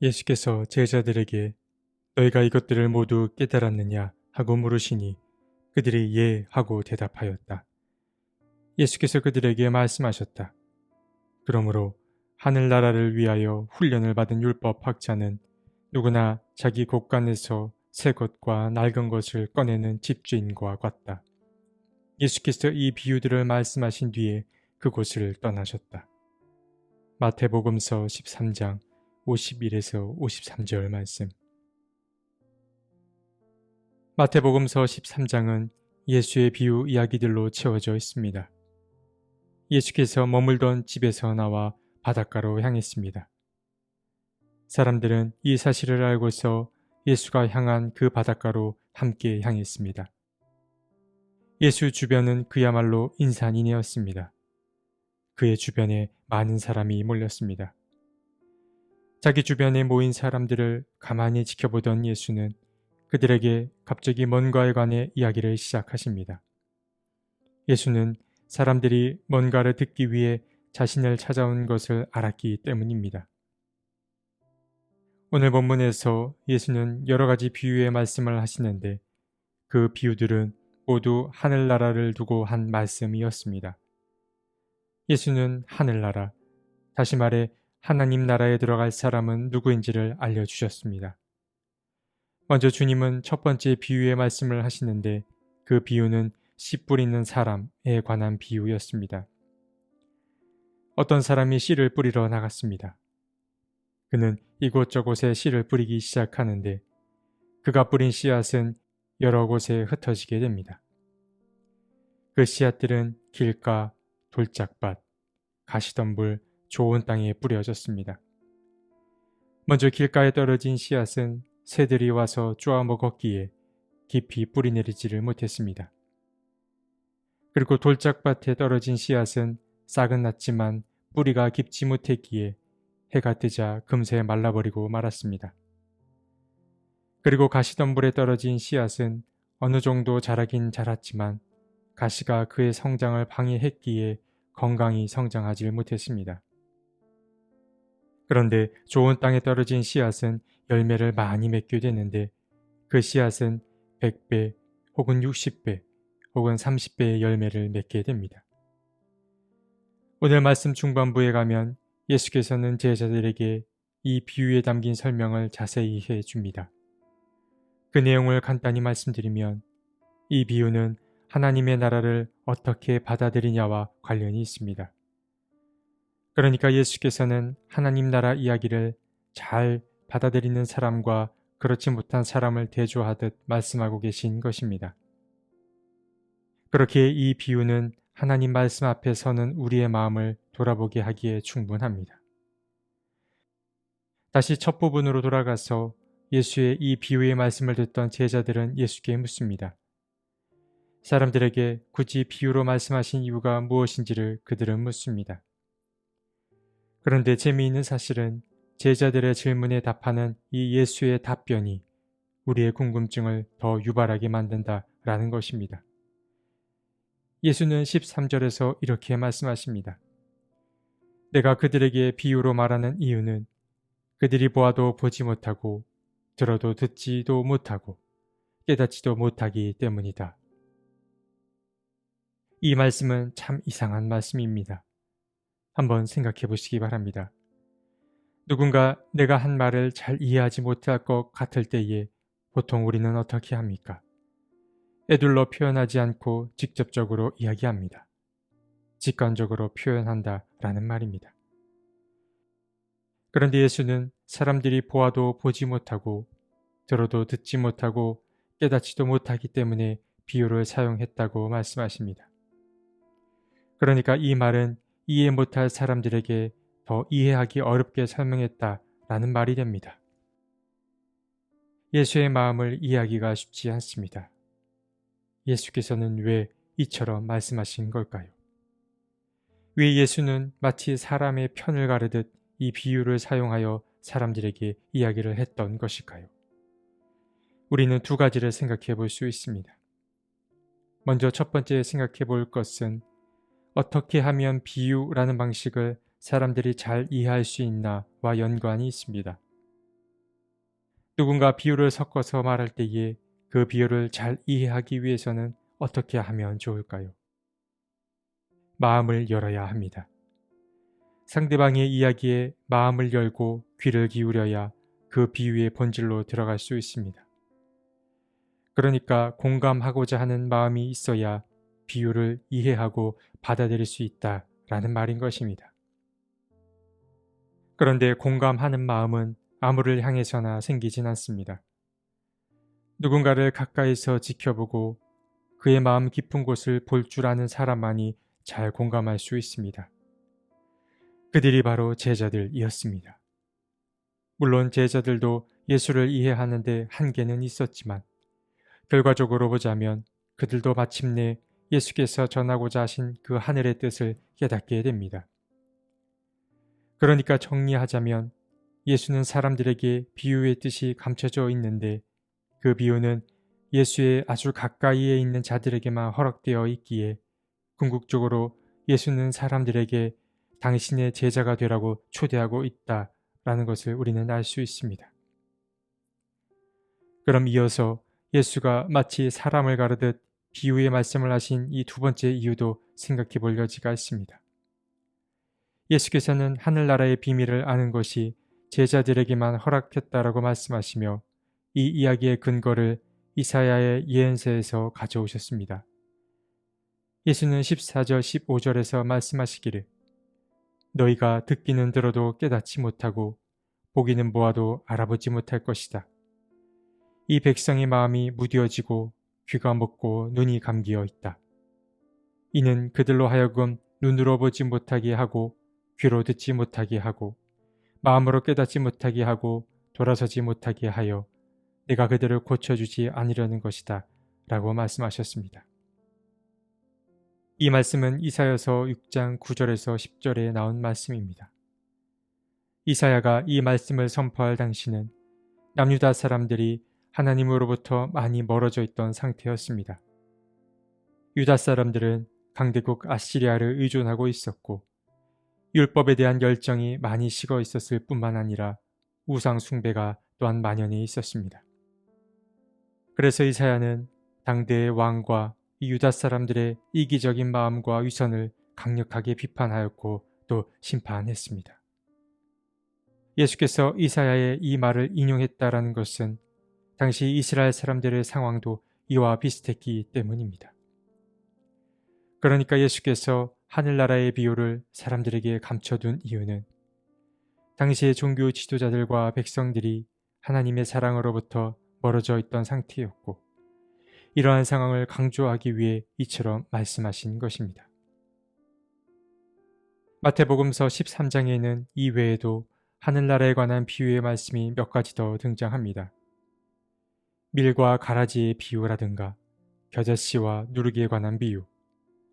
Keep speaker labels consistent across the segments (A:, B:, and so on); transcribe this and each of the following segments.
A: 예수께서 제자들에게 너희가 이것들을 모두 깨달았느냐 하고 물으시니 그들이 예 하고 대답하였다. 예수께서 그들에게 말씀하셨다. 그러므로 하늘나라를 위하여 훈련을 받은 율법 학자는 누구나 자기 곳간에서 새 것과 낡은 것을 꺼내는 집주인과 같다. 예수께서 이 비유들을 말씀하신 뒤에 그곳을 떠나셨다. 마태복음서 13장 51에서 53절 말씀. 마태복음서 13장은 예수의 비유 이야기들로 채워져 있습니다. 예수께서 머물던 집에서 나와 바닷가로 향했습니다. 사람들은 이 사실을 알고서 예수가 향한 그 바닷가로 함께 향했습니다. 예수 주변은 그야말로 인산이네였습니다. 그의 주변에 많은 사람이 몰렸습니다. 자기 주변에 모인 사람들을 가만히 지켜보던 예수는 그들에게 갑자기 뭔가에 관해 이야기를 시작하십니다. 예수는 사람들이 뭔가를 듣기 위해 자신을 찾아온 것을 알았기 때문입니다. 오늘 본문에서 예수는 여러 가지 비유의 말씀을 하시는데 그 비유들은 모두 하늘나라를 두고 한 말씀이었습니다. 예수는 하늘나라, 다시 말해 하나님 나라에 들어갈 사람은 누구인지를 알려주셨습니다. 먼저 주님은 첫 번째 비유의 말씀을 하시는데 그 비유는 씨 뿌리는 사람에 관한 비유였습니다. 어떤 사람이 씨를 뿌리러 나갔습니다. 그는 이곳저곳에 씨를 뿌리기 시작하는데 그가 뿌린 씨앗은 여러 곳에 흩어지게 됩니다. 그 씨앗들은 길가, 돌짝밭, 가시덤불, 좋은 땅에 뿌려졌습니다. 먼저 길가에 떨어진 씨앗은 새들이 와서 쪼아 먹었기에 깊이 뿌리내리지를 못했습니다. 그리고 돌짝밭에 떨어진 씨앗은 싹은 났지만 뿌리가 깊지 못했기에 해가 뜨자 금세 말라버리고 말았습니다. 그리고 가시덤불에 떨어진 씨앗은 어느 정도 자라긴 자랐지만 가시가 그의 성장을 방해했기에 건강히 성장하지 못했습니다. 그런데 좋은 땅에 떨어진 씨앗은 열매를 많이 맺게 되는데 그 씨앗은 100배 혹은 60배 혹은 30배의 열매를 맺게 됩니다. 오늘 말씀 중반부에 가면 예수께서는 제자들에게 이 비유에 담긴 설명을 자세히 해 줍니다. 그 내용을 간단히 말씀드리면 이 비유는 하나님의 나라를 어떻게 받아들이냐와 관련이 있습니다. 그러니까 예수께서는 하나님 나라 이야기를 잘 받아들이는 사람과 그렇지 못한 사람을 대조하듯 말씀하고 계신 것입니다. 그렇게 이 비유는 하나님 말씀 앞에 서는 우리의 마음을 돌아보게 하기에 충분합니다. 다시 첫 부분으로 돌아가서 예수의 이 비유의 말씀을 듣던 제자들은 예수께 묻습니다. 사람들에게 굳이 비유로 말씀하신 이유가 무엇인지를 그들은 묻습니다. 그런데 재미있는 사실은 제자들의 질문에 답하는 이 예수의 답변이 우리의 궁금증을 더 유발하게 만든다라는 것입니다. 예수는 13절에서 이렇게 말씀하십니다. 내가 그들에게 비유로 말하는 이유는 그들이 보아도 보지 못하고 들어도 듣지도 못하고 깨닫지도 못하기 때문이다. 이 말씀은 참 이상한 말씀입니다. 한번 생각해 보시기 바랍니다. 누군가 내가 한 말을 잘 이해하지 못할 것 같을 때에 보통 우리는 어떻게 합니까? 에둘러 표현하지 않고 직접적으로 이야기합니다. 직관적으로 표현한다 라는 말입니다. 그런데 예수는 사람들이 보아도 보지 못하고 들어도 듣지 못하고 깨닫지도 못하기 때문에 비유를 사용했다고 말씀하십니다. 그러니까 이 말은 이해 못할 사람들에게 더 이해하기 어렵게 설명했다라는 말이 됩니다. 예수의 마음을 이해하기가 쉽지 않습니다. 예수께서는 왜 이처럼 말씀하신 걸까요? 왜 예수는 마치 사람의 편을 가르듯 이 비유를 사용하여 사람들에게 이야기를 했던 것일까요? 우리는 두 가지를 생각해 볼 수 있습니다. 먼저 첫 번째 생각해 볼 것은 어떻게 하면 비유라는 방식을 사람들이 잘 이해할 수 있나와 연관이 있습니다. 누군가 비유를 섞어서 말할 때에 그 비유를 잘 이해하기 위해서는 어떻게 하면 좋을까요? 마음을 열어야 합니다. 상대방의 이야기에 마음을 열고 귀를 기울여야 그 비유의 본질로 들어갈 수 있습니다. 그러니까 공감하고자 하는 마음이 있어야 비유를 이해하고 받아들일 수 있다라는 말인 것입니다. 그런데 공감하는 마음은 아무를 향해서나 생기진 않습니다. 누군가를 가까이서 지켜보고 그의 마음 깊은 곳을 볼 줄 아는 사람만이 잘 공감할 수 있습니다. 그들이 바로 제자들이었습니다. 물론 제자들도 예수를 이해하는데 한계는 있었지만 결과적으로 보자면 그들도 마침내 예수께서 전하고자 하신 그 하늘의 뜻을 깨닫게 됩니다. 그러니까 정리하자면 예수는 사람들에게 비유의 뜻이 감춰져 있는데 그 비유는 예수의 아주 가까이에 있는 자들에게만 허락되어 있기에 궁극적으로 예수는 사람들에게 당신의 제자가 되라고 초대하고 있다라는 것을 우리는 알 수 있습니다. 그럼 이어서 예수가 마치 사람을 가르듯 비유의 말씀을 하신 이 두 번째 이유도 생각해 볼 여지가 있습니다. 예수께서는 하늘나라의 비밀을 아는 것이 제자들에게만 허락했다라고 말씀하시며 이 이야기의 근거를 이사야의 예언서에서 가져오셨습니다. 예수는 14절 15절에서 말씀하시기를 너희가 듣기는 들어도 깨닫지 못하고 보기는 보아도 알아보지 못할 것이다. 이 백성의 마음이 무뎌지고 귀가 먹고 눈이 감기어 있다. 이는 그들로 하여금 눈으로 보지 못하게 하고 귀로 듣지 못하게 하고 마음으로 깨닫지 못하게 하고 돌아서지 못하게 하여 내가 그들을 고쳐주지 않으려는 것이다 라고 말씀하셨습니다. 이 말씀은 이사야서 6장 9절에서 10절에 나온 말씀입니다. 이사야가 이 말씀을 선포할 당시는 남유다 사람들이 하나님으로부터 많이 멀어져 있던 상태였습니다. 유다 사람들은 강대국 아시리아를 의존하고 있었고 율법에 대한 열정이 많이 식어 있었을 뿐만 아니라 우상 숭배가 또한 만연해 있었습니다. 그래서 이사야는 당대의 왕과 이 유다 사람들의 이기적인 마음과 위선을 강력하게 비판하였고 또 심판했습니다. 예수께서 이사야의 이 말을 인용했다라는 것은 당시 이스라엘 사람들의 상황도 이와 비슷했기 때문입니다. 그러니까 예수께서 하늘나라의 비유를 사람들에게 감춰둔 이유는 당시의 종교 지도자들과 백성들이 하나님의 사랑으로부터 멀어져 있던 상태였고 이러한 상황을 강조하기 위해 이처럼 말씀하신 것입니다. 마태복음서 13장에는 이 외에도 하늘나라에 관한 비유의 말씀이 몇 가지 더 등장합니다. 밀과 가라지의 비유라든가 겨자씨와 누르기에 관한 비유,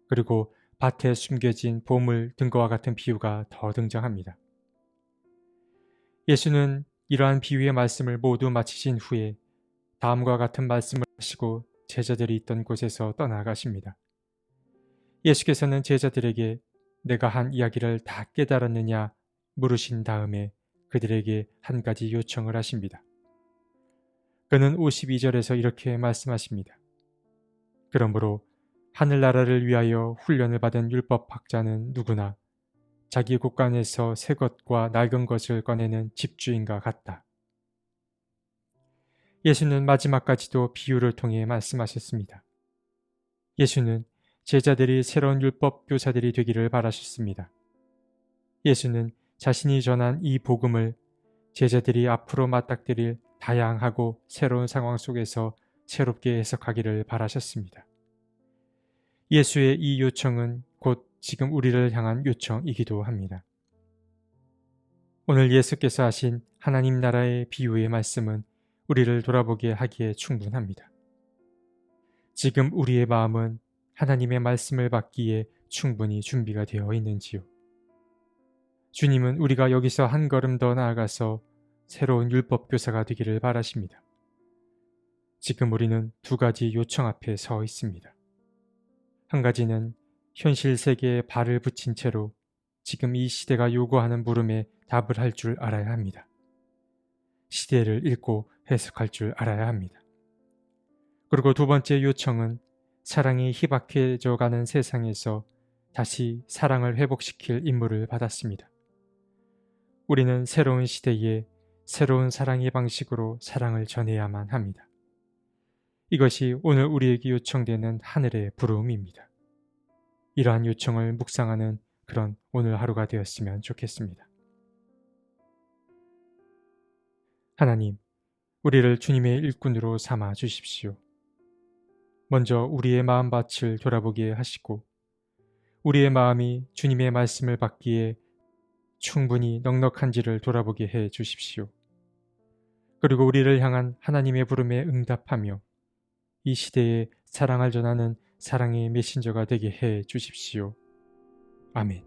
A: 그리고 밭에 숨겨진 보물 등과 같은 비유가 더 등장합니다. 예수는 이러한 비유의 말씀을 모두 마치신 후에 다음과 같은 말씀을 하시고 제자들이 있던 곳에서 떠나가십니다. 예수께서는 제자들에게 내가 한 이야기를 다 깨달았느냐 물으신 다음에 그들에게 한 가지 요청을 하십니다. 그는 52절에서 이렇게 말씀하십니다. 그러므로 하늘나라를 위하여 훈련을 받은 율법학자는 누구나 자기 곳간에서 새 것과 낡은 것을 꺼내는 집주인과 같다. 예수는 마지막까지도 비유를 통해 말씀하셨습니다. 예수는 제자들이 새로운 율법 교사들이 되기를 바라셨습니다. 예수는 자신이 전한 이 복음을 제자들이 앞으로 맞닥뜨릴 다양하고 새로운 상황 속에서 새롭게 해석하기를 바라셨습니다. 예수의 이 요청은 곧 지금 우리를 향한 요청이기도 합니다. 오늘 예수께서 하신 하나님 나라의 비유의 말씀은 우리를 돌아보게 하기에 충분합니다. 지금 우리의 마음은 하나님의 말씀을 받기에 충분히 준비가 되어 있는지요? 주님은 우리가 여기서 한 걸음 더 나아가서 새로운 율법 교사가 되기를 바라십니다. 지금 우리는 두 가지 요청 앞에 서 있습니다. 한 가지는 현실 세계에 발을 붙인 채로 지금 이 시대가 요구하는 물음에 답을 할 줄 알아야 합니다. 시대를 읽고 해석할 줄 알아야 합니다. 그리고 두 번째 요청은 사랑이 희박해져 가는 세상에서 다시 사랑을 회복시킬 임무를 받았습니다. 우리는 새로운 시대에 새로운 사랑의 방식으로 사랑을 전해야만 합니다. 이것이 오늘 우리에게 요청되는 하늘의 부름입니다. 이러한 요청을 묵상하는 그런 오늘 하루가 되었으면 좋겠습니다. 하나님, 우리를 주님의 일꾼으로 삼아 주십시오. 먼저 우리의 마음밭을 돌아보게 하시고 우리의 마음이 주님의 말씀을 받기에 충분히 넉넉한지를 돌아보게 해 주십시오. 그리고 우리를 향한 하나님의 부름에 응답하며 이 시대에 사랑을 전하는 사랑의 메신저가 되게 해 주십시오. 아멘.